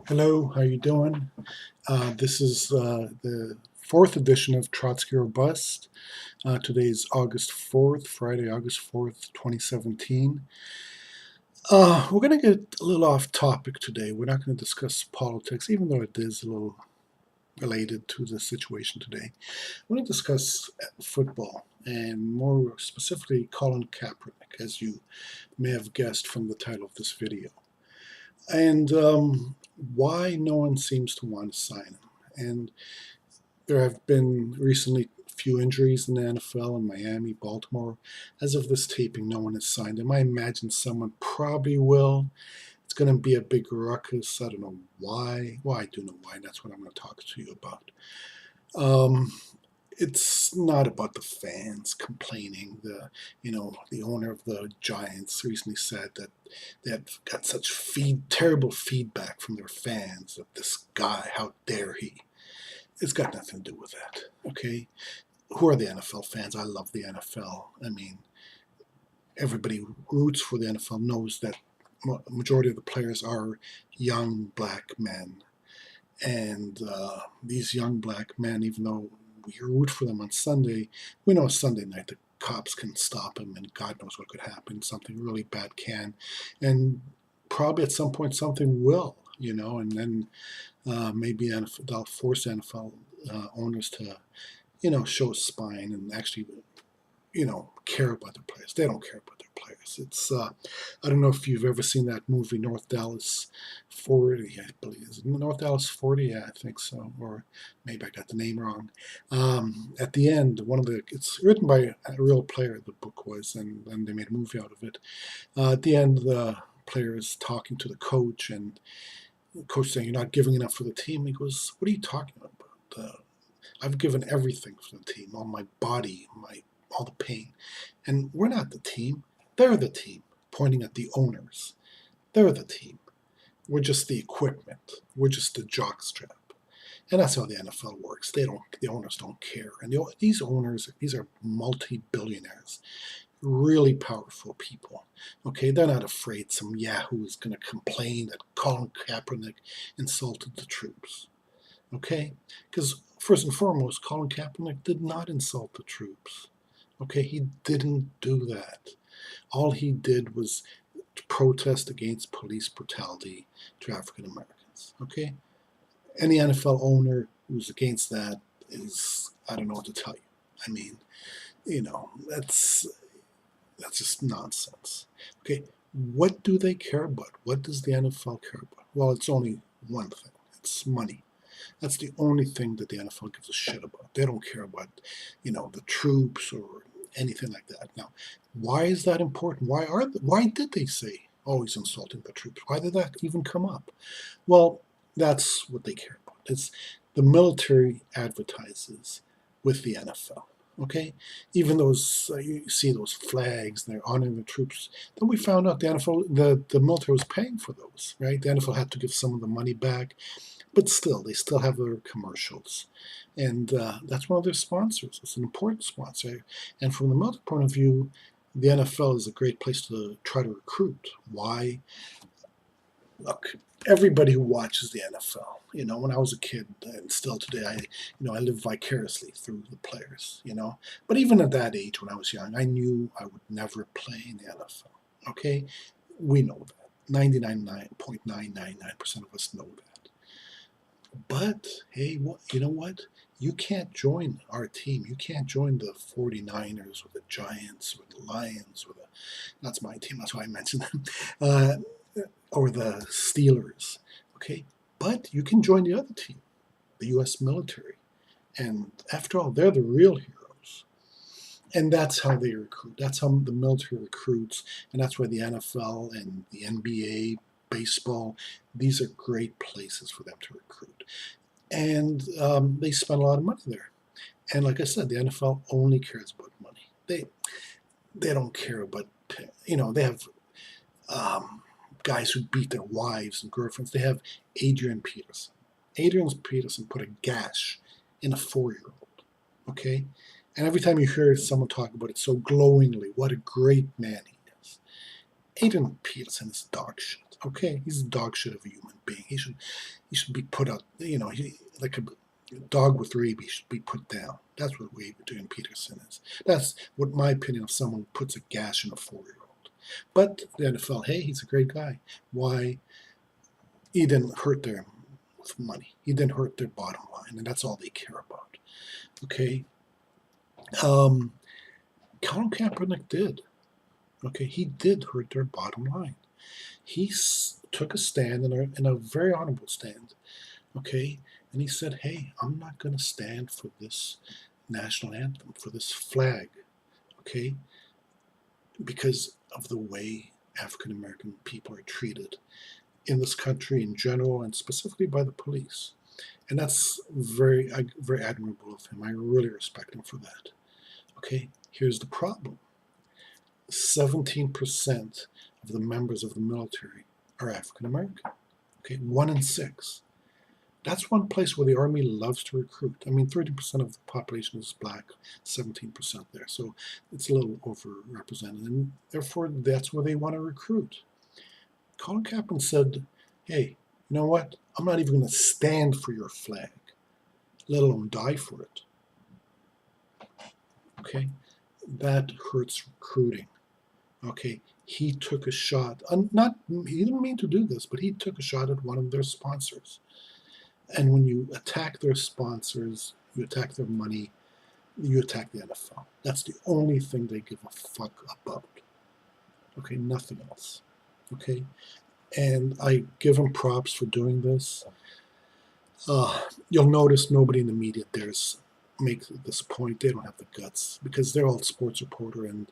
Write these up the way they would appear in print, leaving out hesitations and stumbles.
Hello, how you doing? This is the fourth edition of Trotsky or Bust. Today is August 4th, Friday, August 4th, 2017. We're going to get a little off topic today. We're not going to discuss politics, even though it is a little related to the situation today. I want to discuss football, and more specifically, Colin Kaepernick, as you may have guessed from the title of this video. And why no one seems to want to sign him. And there have been recently a few injuries in the NFL in Miami, Baltimore. As of this taping, no one has signed him. I imagine someone probably will. It's going to be a big ruckus. I don't know why. Well, I do know why. That's what I'm going to talk to you about. It's not about the fans complaining. The owner of the Giants recently said that they had got such terrible feedback from their fans of this guy. How dare he? It's got nothing to do with that. Okay, who are the NFL fans? I love the NFL. I mean, everybody who roots for the NFL knows that majority of the players are young black men, and these young black men, even though we root for them on Sunday, we know Sunday night the cops can stop them, and God knows what could happen. Something really bad can, and probably at some point something will, and then maybe they'll force NFL owners to, show spine and actually, care about their players. They don't care about their players. It's I don't know if you've ever seen that movie North Dallas 40, I believe. Is it North Dallas 40? Yeah, I think so. Or maybe I got the name wrong. At the end, it's written by a real player, the book was, and then they made a movie out of it. At the end, the player is talking to the coach, and the coach saying, "You're not giving enough for the team." He goes, "What are you talking about? I've given everything for the team, all my body, all the pain. And we're not the team. They're the team," pointing at the owners. They're the team. We're just the equipment. We're just the jockstrap. And that's how the NFL works. The owners don't care. And these owners, these are multi-billionaires, really powerful people. Okay, they're not afraid some yahoo is going to complain that Colin Kaepernick insulted the troops. Okay, because first and foremost, Colin Kaepernick did not insult the troops. Okay, he didn't do that. All he did was protest against police brutality to African Americans. Okay, any NFL owner who's against that I don't know what to tell you. I mean, that's just nonsense. Okay, what do they care about? What does the NFL care about? Well, it's only one thing. It's money. That's the only thing that the NFL gives a shit about. They don't care about, the troops or anything like that. Now, why is that important? Why did they say, "Oh, he's insulting the troops"? Why did that even come up? Well, that's what they care about. It's the military advertises with the NFL. Okay, even those you see those flags, they're honoring the troops. Then we found out the NFL, the military was paying for those, right? The NFL had to give some of the money back, but still, they still have their commercials, and that's one of their sponsors. It's an important sponsor, and from the military point of view, the NFL is a great place to try to recruit. Why? Look, everybody who watches the NFL, when I was a kid and still today, I live vicariously through the players, But even at that age, when I was young, I knew I would never play in the NFL. Okay, we know that. 99.999% of us know that. But hey, you know what? You can't join our team. You can't join the 49ers or the Giants or the Lions that's my team. That's why I mentioned them. Or the Steelers. Okay, but you can join the other team, the U.S. military, and after all, they're the real heroes. And that's how they recruit. That's how the military recruits, and that's why the NFL and the NBA, baseball, these are great places for them to recruit. And they spend a lot of money there. And like I said, the NFL only cares about money. They don't care about, they have guys who beat their wives and girlfriends. They have Adrian Peterson. Adrian Peterson put a gash in a 4-year-old. Okay? And every time you hear someone talk about it so glowingly, what a great man he is. Adrian Peterson is dog shit. Okay? He's a dog shit of a human being. He should be put out. Like a dog with rabies should be put down. That's what Adrian Peterson is. That's what my opinion of someone who puts a gash in a 4-year-old. But the NFL, hey, he's a great guy. Why? He didn't hurt them with money. He didn't hurt their bottom line, and that's all they care about. Okay. Colin Kaepernick did. Okay, he did hurt their bottom line. He took a stand in a very honorable stand. Okay, and he said, "Hey, I'm not going to stand for this national anthem, for this flag." Okay, because of the way African American people are treated in this country in general, and specifically by the police. And that's very admirable of him. I really respect him for that. Okay, here's the problem. 17% of the members of the military are African American. Okay, 1 in 6. That's one place where the Army loves to recruit. I mean, 30% of the population is black, 17% there. So it's a little overrepresented. And therefore, that's where they want to recruit. Colin Kaepernick said, "Hey, you know what? I'm not even going to stand for your flag, let alone die for it." Okay? That hurts recruiting. Okay? He took a shot. He didn't mean to do this, but he took a shot at one of their sponsors. And when you attack their sponsors, you attack their money, you attack the NFL. That's the only thing they give a fuck about. Okay? Nothing else. Okay? And I give him props for doing this. You'll notice nobody in the media dares make this point. They don't have the guts because they're all sports reporter and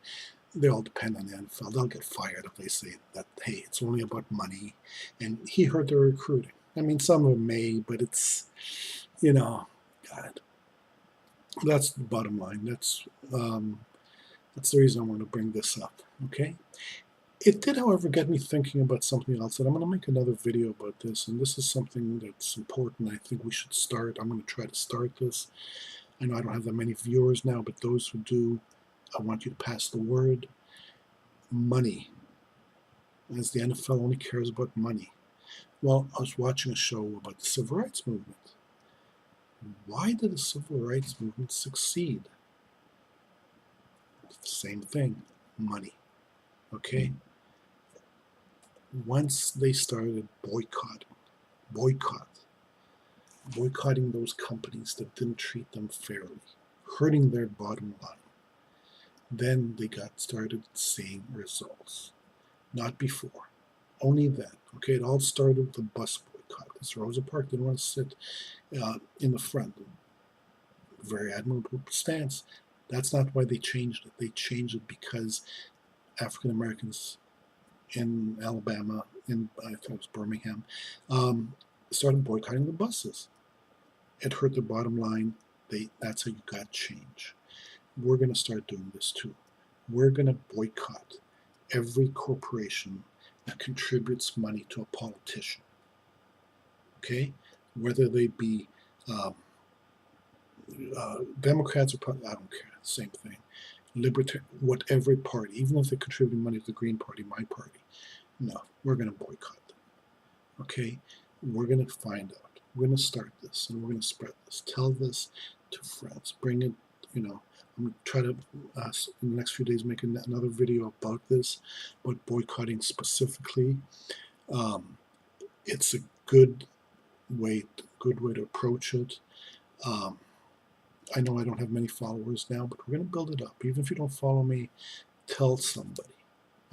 they all depend on the NFL. They'll get fired if they say that, hey, it's only about money. And he hurt their recruiting. I mean, some of them may, but it's, God. That's the bottom line. That's the reason I want to bring this up, okay? It did, however, get me thinking about something else, and I'm going to make another video about this, and this is something that's important. I think we should start. I'm going to try to start this. I know I don't have that many viewers now, but those who do, I want you to pass the word. Money. As the NFL only cares about money. Well, I was watching a show about the Civil Rights Movement. Why did the Civil Rights Movement succeed? It's the same thing. Money. Okay? Once they started boycotting those companies that didn't treat them fairly, hurting their bottom line, then they started seeing results. Not before. Only then. Okay, it all started with the bus boycott because Rosa Parks didn't want to sit in the front. Very admirable stance. That's not why they changed it. They changed it because African Americans in Alabama, I think it was Birmingham, started boycotting the buses. It hurt their bottom line. That's how you got change. We're going to start doing this too. We're going to boycott every corporation that contributes money to a politician. Okay? Whether they be Democrats or I don't care, same thing. Whatever party, even if they're contributing money to the Green Party, my party, no, we're going to boycott them. Okay? We're going to find out. We're going to start this, and we're going to spread this. Tell this to friends. Bring it, I'm going to try to, in the next few days, make another video about this, about boycotting specifically. It's a good way to approach it. I know I don't have many followers now, but we're going to build it up. Even if you don't follow me, tell somebody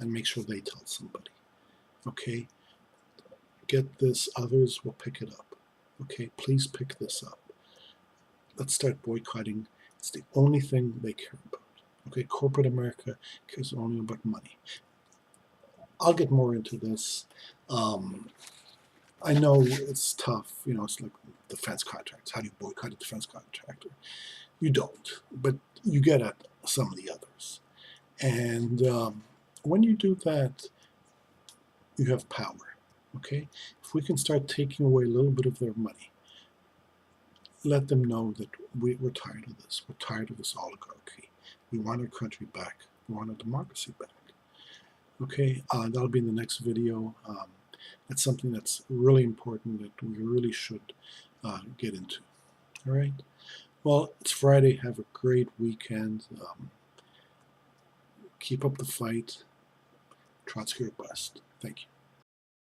and make sure they tell somebody. Okay? Get this. Others will pick it up. Okay? Please pick this up. Let's start boycotting. It's the only thing they care about. Okay? Corporate America cares only about money. I'll get more into this. I know it's tough. It's like defense contracts. How do you boycott a defense contractor? You don't, but you get at some of the others. And when you do that, you have power. Okay? If we can start taking away a little bit of their money, let them know that we're tired of this. We're tired of this oligarchy. We want our country back. We want our democracy back. Okay? That'll be in the next video. that's something that's really important that we really should get into. All right. Well, it's Friday. Have a great weekend. Keep up the fight. Trotsky or bust. Thank you.